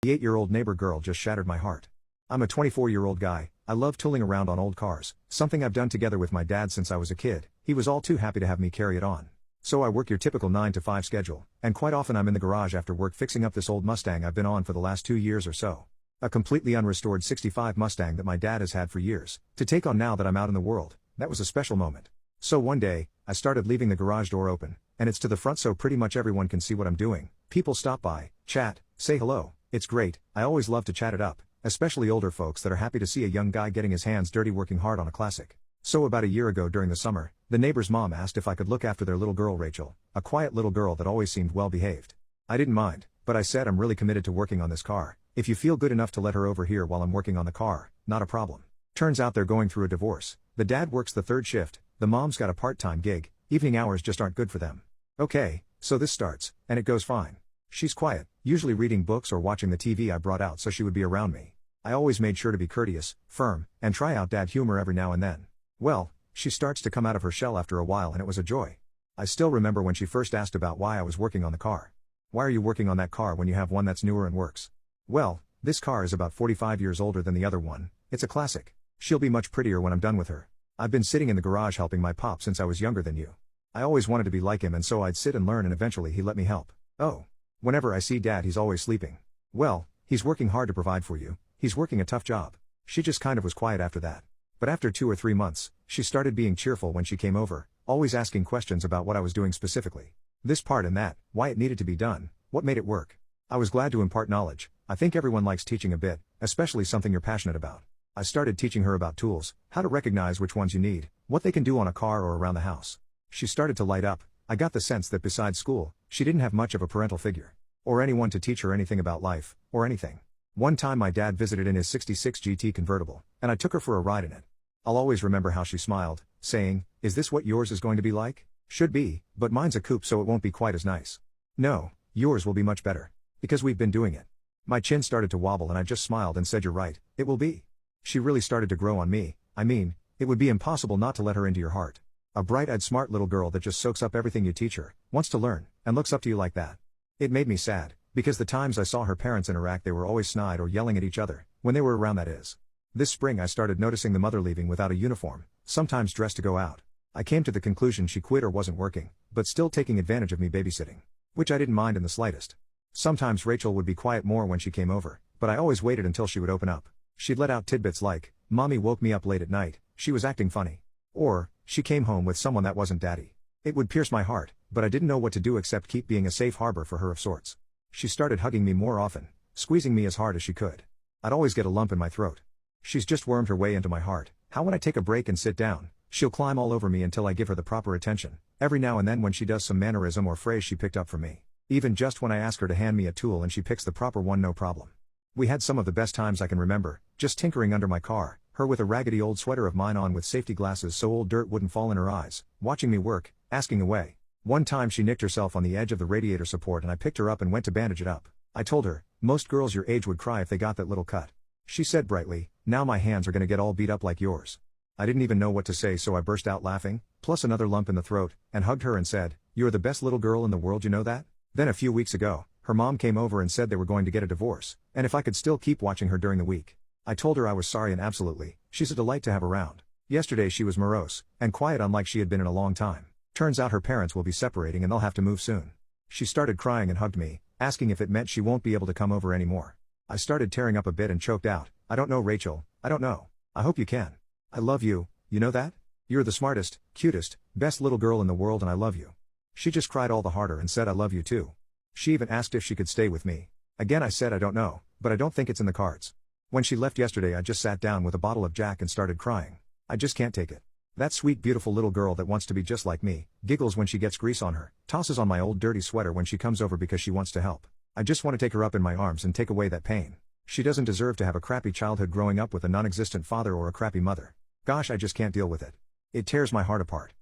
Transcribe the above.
The 8-year-old neighbor girl just shattered my heart. I'm a 24-year-old guy. I love tooling around on old cars, something I've done together with my dad since I was a kid. He was all too happy to have me carry it on. So I work your typical 9 to 5 schedule, and quite often I'm in the garage after work fixing up this old Mustang I've been on for the last 2 years or so. A completely unrestored '65 Mustang that my dad has had for years, to take on now that I'm out in the world. That was a special moment. So one day, I started leaving the garage door open, and it's to the front so pretty much everyone can see what I'm doing. People stop by, chat, say hello. It's great. I always love to chat it up, especially older folks that are happy to see a young guy getting his hands dirty working hard on a classic. So about a year ago during the summer, the neighbor's mom asked if I could look after their little girl Rachel, a quiet little girl that always seemed well behaved. I didn't mind, but I said I'm really committed to working on this car. If you feel good enough to let her over here while I'm working on the car, not a problem. Turns out they're going through a divorce. The dad works the third shift, the mom's got a part-time gig, evening hours just aren't good for them. Okay, so this starts, and it goes fine. She's quiet, usually reading books or watching the TV I brought out so she would be around me. I always made sure to be courteous, firm, and try out dad humor every now and then. Well, she starts to come out of her shell after a while and it was a joy. I still remember when she first asked about why I was working on the car. Why are you working on that car when you have one that's newer and works? Well, this car is about 45 years older than the other one. It's a classic. She'll be much prettier when I'm done with her. I've been sitting in the garage helping my pop since I was younger than you. I always wanted to be like him and so I'd sit and learn and eventually he let me help. Oh. Whenever I see dad he's always sleeping. Well, he's working hard to provide for you. He's working a tough job. She just kind of was quiet after that. But after 2 or 3 months, she started being cheerful when she came over, always asking questions about what I was doing specifically. This part and that, why it needed to be done, what made it work. I was glad to impart knowledge. I think everyone likes teaching a bit, especially something you're passionate about. I started teaching her about tools, how to recognize which ones you need, what they can do on a car or around the house. She started to light up. I got the sense that besides school, she didn't have much of a parental figure. Or anyone to teach her anything about life, or anything. One time my dad visited in his '66 GT convertible, and I took her for a ride in it. I'll always remember how she smiled, saying, "Is this what yours is going to be like?" Should be, but mine's a coupe so it won't be quite as nice. No, yours will be much better. Because we've been doing it. My chin started to wobble and I just smiled and said you're right, it will be. She really started to grow on me. I mean, it would be impossible not to let her into your heart. A bright-eyed smart little girl that just soaks up everything you teach her, wants to learn, and looks up to you like that. It made me sad, because the times I saw her parents interact they were always snide or yelling at each other, when they were around that is. This spring I started noticing the mother leaving without a uniform, sometimes dressed to go out. I came to the conclusion she quit or wasn't working, but still taking advantage of me babysitting. Which I didn't mind in the slightest. Sometimes Rachel would be quiet more when she came over, but I always waited until she would open up. She'd let out tidbits like, "Mommy woke me up late at night, she was acting funny." Or, "She came home with someone that wasn't daddy." It would pierce my heart, but I didn't know what to do except keep being a safe harbor for her of sorts. She started hugging me more often, squeezing me as hard as she could. I'd always get a lump in my throat. She's just wormed her way into my heart. How when I take a break and sit down, she'll climb all over me until I give her the proper attention. Every now and then when she does some mannerism or phrase she picked up from me. Even just when I ask her to hand me a tool and she picks the proper one, no problem. We had some of the best times I can remember, just tinkering under my car, her with a raggedy old sweater of mine on with safety glasses so old dirt wouldn't fall in her eyes, watching me work, asking away. One time she nicked herself on the edge of the radiator support and I picked her up and went to bandage it up. I told her, most girls your age would cry if they got that little cut. She said brightly, "Now my hands are gonna get all beat up like yours." I didn't even know what to say so I burst out laughing, plus another lump in the throat, and hugged her and said, "You're the best little girl in the world, you know that?" Then a few weeks ago, her mom came over and said they were going to get a divorce, and if I could still keep watching her during the week. I told her I was sorry and absolutely, she's a delight to have around. Yesterday she was morose, and quiet unlike she had been in a long time. Turns out her parents will be separating and they'll have to move soon. She started crying and hugged me, asking if it meant she won't be able to come over anymore. I started tearing up a bit and choked out, "I don't know Rachel, I don't know. I hope you can. I love you, you know that? You're the smartest, cutest, best little girl in the world and I love you." She just cried all the harder and said I love you too. She even asked if she could stay with me. Again I said I don't know, but I don't think it's in the cards. When she left yesterday I just sat down with a bottle of Jack and started crying. I just can't take it. That sweet beautiful little girl that wants to be just like me, giggles when she gets grease on her, tosses on my old dirty sweater when she comes over because she wants to help. I just want to take her up in my arms and take away that pain. She doesn't deserve to have a crappy childhood growing up with a non-existent father or a crappy mother. Gosh, I just can't deal with it. It tears my heart apart.